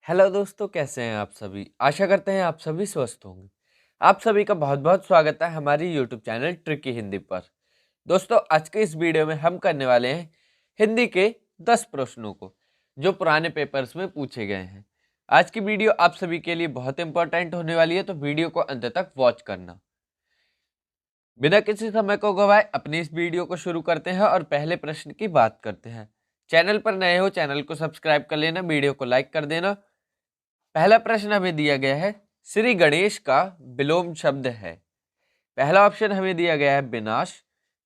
Hello दोस्तों, कैसे हैं आप सभी। आशा करते हैं आप सभी स्वस्थ होंगे। आप सभी का बहुत बहुत स्वागत है हमारी यूट्यूब चैनल ट्रिकी हिंदी पर। दोस्तों, आज के इस वीडियो में हम करने वाले हैं हिंदी के 10 प्रश्नों को जो पुराने पेपर्स में पूछे गए हैं। आज की वीडियो आप सभी के लिए बहुत इंपॉर्टेंट होने वाली है, तो वीडियो को अंत तक वॉच करना। बिना किसी समय को गवाए अपनी इस वीडियो को शुरू करते हैं और पहले प्रश्न की बात करते हैं। चैनल पर नए हो, चैनल को सब्सक्राइब कर लेना, वीडियो को लाइक कर देना। पहला प्रश्न हमें दिया गया है, श्री गणेश का विलोम शब्द है। पहला ऑप्शन हमें दिया गया है विनाश,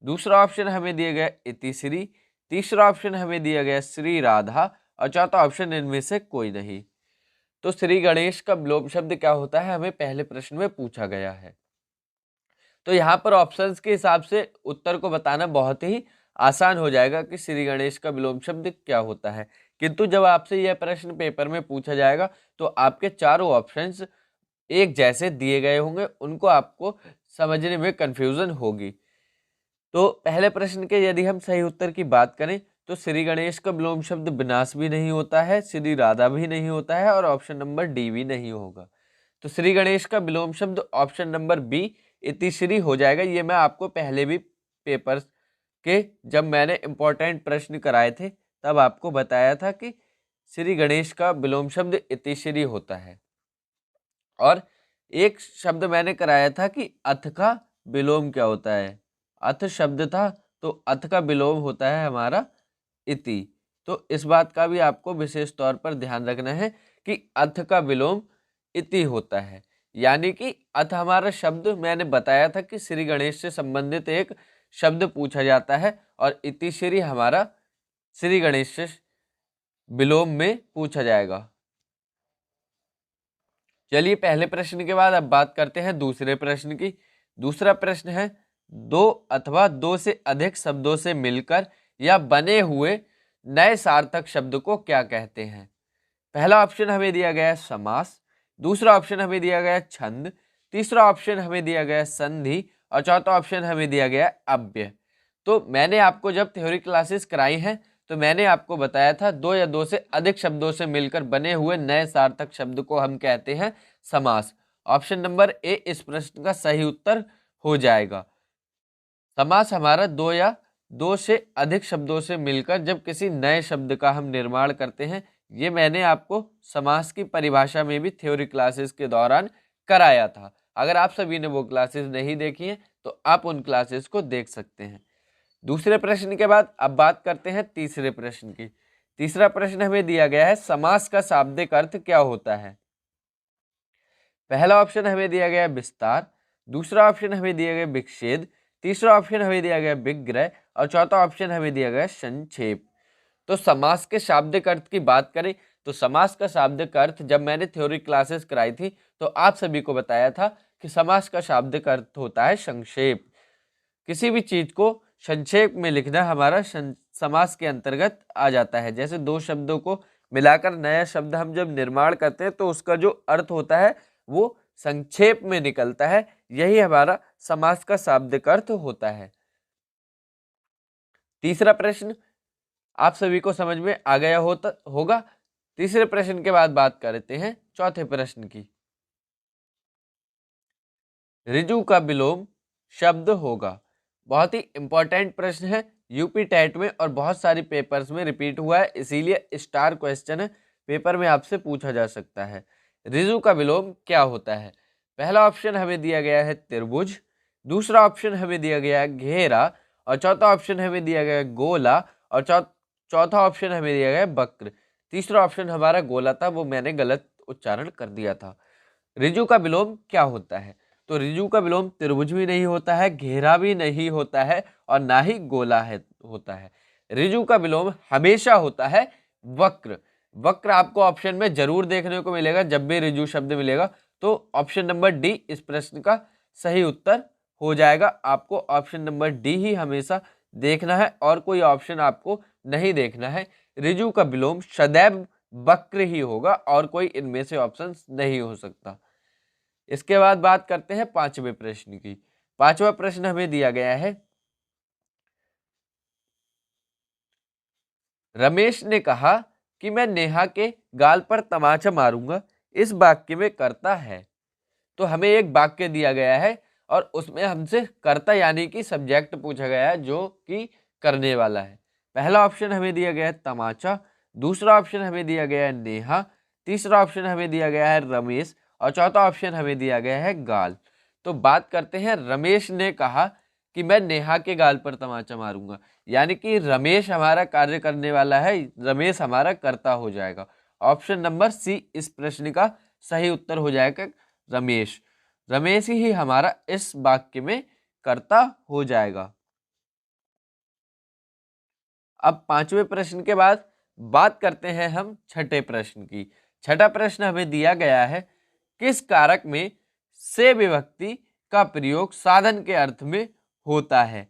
दूसरा ऑप्शन हमें दिया गया इतिश्री, तीसरा ऑप्शन हमें दिया गया श्री राधा और चौथा ऑप्शन इनमें से कोई नहीं। तो श्री गणेश का विलोम शब्द क्या होता है, हमें पहले प्रश्न में पूछा गया है। तो यहाँ पर ऑप्शंस के हिसाब से उत्तर को बताना बहुत ही आसान हो जाएगा कि श्री गणेश का विलोम शब्द क्या होता है। किंतु जब आपसे यह प्रश्न पेपर में पूछा जाएगा तो आपके चारों ऑप्शंस एक जैसे दिए गए होंगे, उनको आपको समझने में कंफ्यूजन होगी। तो पहले प्रश्न के यदि हम सही उत्तर की बात करें तो श्री गणेश का विलोम शब्द विनाश भी नहीं होता है, श्री राधा भी नहीं होता है और ऑप्शन नंबर डी भी नहीं होगा। तो श्री गणेश का विलोम शब्द ऑप्शन नंबर बी इतिश्री हो जाएगा। ये मैं आपको पहले भी पेपर के जब मैंने इंपॉर्टेंट प्रश्न कराए थे तब आपको बताया था कि श्री गणेश का विलोम शब्द इतिश्री होता है। और एक शब्द मैंने कराया था कि अथ का विलोम क्या होता है। अथ शब्द था तो अथ का विलोम होता है हमारा इति। तो इस बात का भी आपको विशेष तौर पर ध्यान रखना है कि अथ का विलोम इति होता है। यानी कि अथ हमारा शब्द मैंने बताया था कि श्री गणेश से संबंधित एक शब्द पूछा जाता है और इतिश्री हमारा श्री गणेश से विलोम में पूछा जाएगा। चलिए, पहले प्रश्न के बाद अब बात करते हैं दूसरे प्रश्न की। दूसरा प्रश्न है, दो अथवा दो से अधिक शब्दों से मिलकर या बने हुए नए सार्थक शब्द को क्या कहते हैं। पहला ऑप्शन हमें दिया गया है समास, दूसरा ऑप्शन हमें दिया गया है छंद, तीसरा ऑप्शन हमें दिया गया है संधि और चौथा ऑप्शन हमें दिया गया है अव्यय। तो मैंने आपको जब थ्योरी क्लासेस कराई हैं तो मैंने आपको बताया था दो या दो से अधिक शब्दों से मिलकर बने हुए नए सार्थक शब्द को हम कहते हैं समास। ऑप्शन नंबर ए इस प्रश्न का सही उत्तर हो जाएगा। समास हमारा दो या दो से अधिक शब्दों से मिलकर जब किसी नए शब्द का हम निर्माण करते हैं। ये मैंने आपको समास की परिभाषा में भी थ्योरी क्लासेस के दौरान कराया था। अगर आप सभी ने वो क्लासेस नहीं देखी हैं तो आप उन क्लासेस को देख सकते हैं। दूसरे प्रश्न के बाद अब बात करते हैं तीसरे प्रश्न की। तीसरा प्रश्न हमें दिया गया है, समास का शाब्दिक अर्थ क्या होता है। पहला ऑप्शन हमें दिया गया विस्तार, दूसरा ऑप्शन हमें दिया गया विच्छेद, तीसरा ऑप्शन हमें दिया गया विग्रह और चौथा ऑप्शन हमें दिया गया संक्षेप। तो समास के शाब्दिक अर्थ की बात करें तो समास का शाब्दिक अर्थ जब मैंने थ्योरी क्लासेस कराई थी तो आप सभी को बताया था कि समास का शाब्दिक अर्थ होता है संक्षेप। किसी भी चीज को संक्षेप में लिखना हमारा समास के अंतर्गत आ जाता है। जैसे दो शब्दों को मिलाकर नया शब्द हम जब निर्माण करते हैं तो उसका जो अर्थ होता है वो संक्षेप में निकलता है। यही हमारा समास का शाब्दिक अर्थ होता है। तीसरा प्रश्न आप सभी को समझ में आ गया होगा। तीसरे प्रश्न के बाद बात करते हैं चौथे प्रश्न की। ऋजु का विलोम शब्द होगा। बहुत ही इंपॉर्टेंट प्रश्न है, यूपी टेट में और बहुत सारी पेपर्स में रिपीट हुआ है, इसीलिए स्टार क्वेश्चन है, पेपर में आपसे पूछा जा सकता है। ऋजु का विलोम क्या होता है। पहला ऑप्शन हमें दिया गया है त्रिभुज, दूसरा ऑप्शन हमें दिया गया है घेरा और चौथा ऑप्शन हमें दिया गया है गोला और चौथा ऑप्शन हमें दिया गया है वक्र। तीसरा ऑप्शन हमारा गोला था, वो मैंने गलत उच्चारण कर दिया था। ऋजु का विलोम क्या होता है। तो ऋजु का विलोम त्रिभुज भी नहीं होता है, घेरा भी नहीं होता है और ना ही गोला है होता है। ऋजु का विलोम हमेशा होता है वक्र। वक्र आपको ऑप्शन में जरूर देखने को मिलेगा जब भी ऋजु शब्द मिलेगा। तो ऑप्शन नंबर डी इस प्रश्न का सही उत्तर हो जाएगा। आपको ऑप्शन नंबर डी ही हमेशा देखना है और कोई ऑप्शन आपको नहीं देखना है। ऋजु का विलोम सदैव वक्र ही होगा और कोई इनमें से ऑप्शन नहीं हो सकता। इसके बाद बात करते हैं पांचवें प्रश्न की। पांचवा प्रश्न हमें दिया गया है, रमेश ने कहा कि मैं नेहा के गाल पर तमाचा मारूंगा इस वाक्य में कर्ता है। तो हमें एक वाक्य दिया गया है और उसमें हमसे कर्ता यानी कि सब्जेक्ट पूछा गया है जो कि करने वाला है। पहला ऑप्शन हमें दिया गया है तमाचा, दूसरा ऑप्शन हमें दिया गया है नेहा, तीसरा ऑप्शन हमें दिया गया है रमेश और चौथा ऑप्शन हमें दिया गया है गाल। तो बात करते हैं, रमेश ने कहा कि मैं नेहा के गाल पर तमाचा मारूंगा, यानी कि रमेश हमारा कार्य करने वाला है, रमेश हमारा कर्ता हो जाएगा। ऑप्शन नंबर सी इस प्रश्न का सही उत्तर हो जाएगा, रमेश। रमेश ही हमारा इस वाक्य में कर्ता हो जाएगा। अब पांचवें प्रश्न के बाद बात करते हैं हम छठे प्रश्न की। छठा प्रश्न हमें दिया गया है, किस कारक में से विभक्ति का प्रयोग साधन के अर्थ में होता है।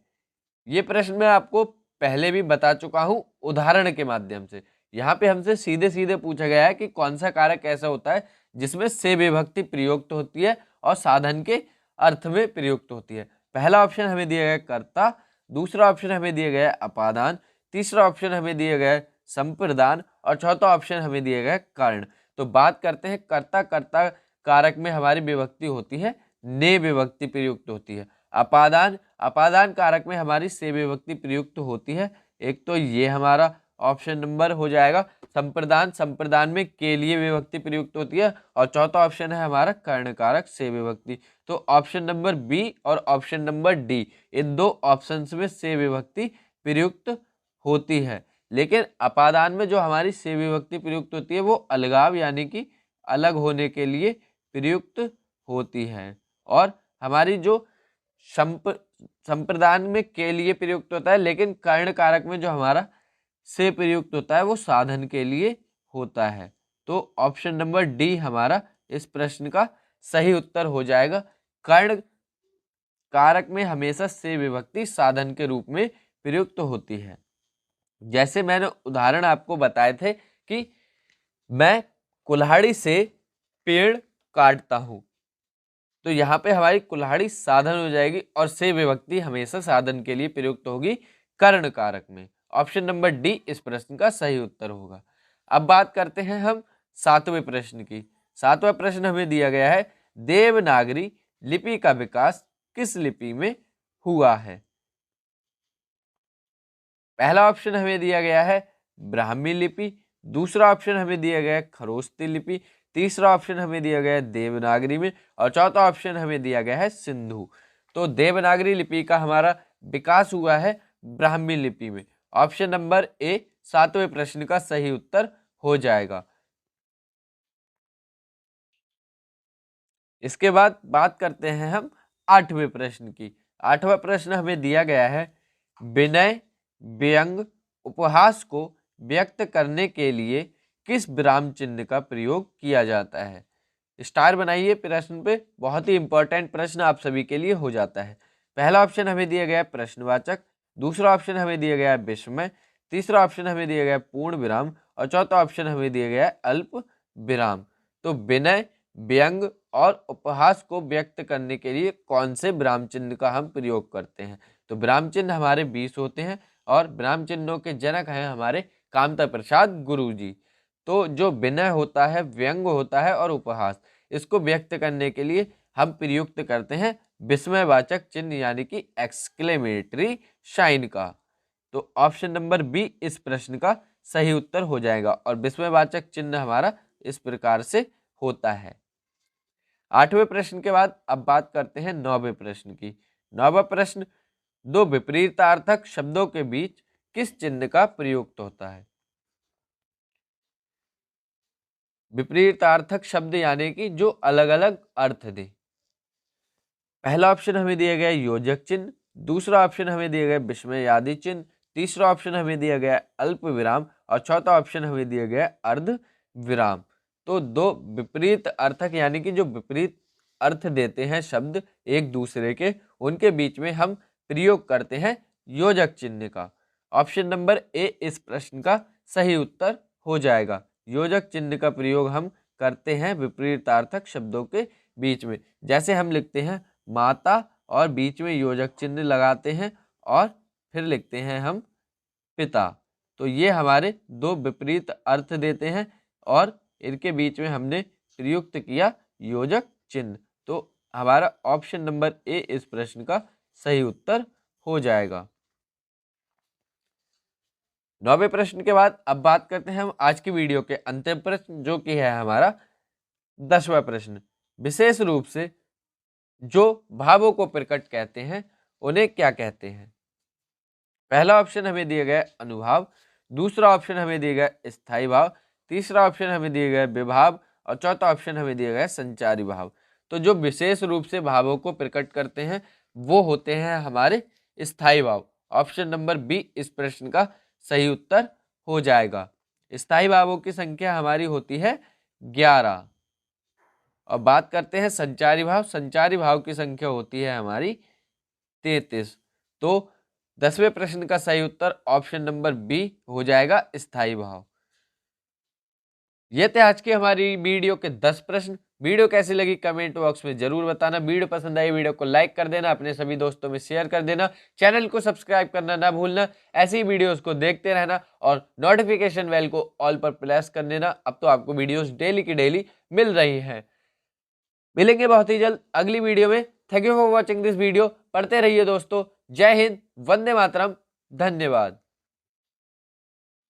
ये प्रश्न मैं आपको पहले भी बता चुका हूं उदाहरण के माध्यम से। यहाँ पे हमसे सीधे सीधे पूछा गया है कि कौन सा कारक ऐसा होता है जिसमें से विभक्ति प्रयुक्त होती है और साधन के अर्थ में प्रयुक्त होती है। पहला ऑप्शन हमें दिया गया कर्ता, दूसरा ऑप्शन हमें दिया गया अपादान, तीसरा ऑप्शन हमें दिया गया संप्रदान और चौथा ऑप्शन हमें दिया गया कर्ण। तो बात करते हैं कर्ता, कर्ता कारक में हमारी विभक्ति होती है ने विभक्ति प्रयुक्त होती है। अपादान, अपादान कारक में हमारी से विभक्ति प्रयुक्त होती है। एक तो ये हमारा ऑप्शन नंबर हो जाएगा। संप्रदान, संप्रदान में के लिए विभक्ति प्रयुक्त होती है और चौथा ऑप्शन है हमारा कर्ण कारक से विभक्ति। तो ऑप्शन नंबर बी और ऑप्शन नंबर डी, इन दो ऑप्शंस में से विभक्ति प्रयुक्त होती है। लेकिन अपादान में जो हमारी से विभक्ति प्रयुक्त होती है वो अलगाव यानी कि अलग होने के लिए प्रयुक्त होती है, और हमारी जो संप्रदान में के लिए प्रयुक्त होता है, लेकिन कर्ण कारक में जो हमारा से प्रयुक्त होता है वो साधन के लिए होता है। तो ऑप्शन नंबर डी हमारा इस प्रश्न का सही उत्तर हो जाएगा। कर्ण कारक में हमेशा से विभक्ति साधन के रूप में प्रयुक्त होती है। जैसे मैंने उदाहरण आपको बताए थे कि मैं कुल्हाड़ी से पेड़ काटता हूं, तो यहाँ पे हमारी कुल्हाड़ी साधन हो जाएगी और से विभक्ति हमेशा साधन के लिए प्रयुक्त होगी कर्ण कारक में। ऑप्शन नंबर डी इस प्रश्न का सही उत्तर होगा। अब बात करते हैं हम सातवें प्रश्न की। सातवां प्रश्न हमें दिया गया है, देवनागरी लिपि का विकास किस लिपि में हुआ है। पहला ऑप्शन हमें दिया गया है ब्राह्मी लिपि, दूसरा ऑप्शन हमें दिया गया है खरोष्टी लिपि, तीसरा ऑप्शन हमें दिया गया है देवनागरी में और चौथा ऑप्शन हमें दिया गया है सिंधु। तो देवनागरी लिपि का हमारा विकास हुआ है ब्राह्मी लिपि में। ऑप्शन नंबर ए सातवें प्रश्न का सही उत्तर हो जाएगा। इसके बाद बात करते हैं हम आठवें प्रश्न की। आठवां प्रश्न हमें दिया गया है, विनय व्यंग उपहास को व्यक्त करने के लिए किस विराम चिन्ह का प्रयोग किया जाता है। स्टार बनाइए प्रश्न पे, बहुत ही इंपॉर्टेंट प्रश्न आप सभी के लिए हो जाता है। पहला ऑप्शन हमें दिया गया प्रश्नवाचक, दूसरा ऑप्शन हमें दिया गया विस्मय, तीसरा ऑप्शन हमें दिया गया पूर्ण विराम और चौथा ऑप्शन हमें दिया गया अल्प विराम। तो विनय व्यंग और उपहास को व्यक्त करने के लिए कौन से विराम चिन्ह का हम प्रयोग करते हैं। तो विराम चिन्ह हमारे 20 होते हैं और विराम चिन्हों के जनक हैं हमारे कामता प्रसाद गुरु जी। तो जो विनय होता है, व्यंग होता है और उपहास, इसको व्यक्त करने के लिए हम प्रयुक्त करते हैं विस्मयवाचक चिन्ह यानी कि एक्सक्लेमेटरी साइन का। तो ऑप्शन नंबर बी इस प्रश्न का सही उत्तर हो जाएगा और विस्मयवाचक चिन्ह हमारा इस प्रकार से होता है। आठवें प्रश्न के बाद अब बात करते हैं नौवें प्रश्न की। नौवां प्रश्न, दो विपरीतार्थक शब्दों के बीच किस चिन्ह का प्रयुक्त होता है। विपरीतार्थक शब्द यानी कि जो अलग अलग अर्थ दे। पहला ऑप्शन हमें दिया गया योजक चिन्ह, दूसरा ऑप्शन हमें दिया गया विस्मयादि चिन्ह, तीसरा ऑप्शन हमें दिया गया अल्प विराम और चौथा ऑप्शन हमें दिया गया अर्ध विराम। तो दो विपरीत अर्थक यानी कि जो विपरीत अर्थ देते हैं शब्द एक दूसरे के, उनके बीच में हम प्रयोग करते हैं योजक चिन्ह का। ऑप्शन नंबर ए इस प्रश्न का सही उत्तर हो जाएगा। योजक चिन्ह का प्रयोग हम करते हैं विपरीतार्थक शब्दों के बीच में। जैसे हम लिखते हैं माता और बीच में योजक चिन्ह लगाते हैं और फिर लिखते हैं हम पिता। तो ये हमारे दो विपरीत अर्थ देते हैं और इनके बीच में हमने प्रयुक्त किया योजक चिन्ह। तो हमारा ऑप्शन नंबर ए इस प्रश्न का सही उत्तर हो जाएगा। 9वें प्रश्न के बाद अब बात करते हैं हम आज की वीडियो के अंतिम प्रश्न, जो कि है हमारा 10वां प्रश्न। विशेष रूप से जो भावों को प्रकट कहते हैं उन्हें क्या कहते हैं? पहला ऑप्शन हमें दिया गया अनुभाव, दूसरा ऑप्शन हमें दिया गया स्थायी भाव, तीसरा ऑप्शन हमें दिया गया विभाव और चौथा ऑप्शन हमें दिया गया संचारी भाव। तो जो विशेष रूप से भावों को प्रकट करते हैं वो होते हैं हमारे स्थायी भाव। ऑप्शन नंबर बी इस प्रश्न का सही उत्तर हो जाएगा। स्थायी भावों की संख्या हमारी होती है 11। और बात करते हैं संचारी भाव। संचारी भाव की संख्या होती है हमारी 33। तो 10वें प्रश्न का सही उत्तर ऑप्शन नंबर बी हो जाएगा, स्थायी भाव। ये थे आज की हमारी वीडियो के 10 प्रश्न। वीडियो कैसी लगी कमेंट बॉक्स में जरूर बताना। वीडियो पसंद आई वीडियो को लाइक कर देना, अपने सभी दोस्तों में शेयर कर देना, चैनल को सब्सक्राइब करना ना भूलना। ऐसी ही वीडियोस को देखते रहना और नोटिफिकेशन बेल को ऑल पर प्रेस कर देना। अब तो आपको वीडियोस डेली की डेली मिल रही हैं। मिलेंगे बहुत ही जल्द अगली वीडियो में। Thank you for watching this video. पढ़ते रहिए दोस्तों। जय हिंद, वंदे मातरम, धन्यवाद।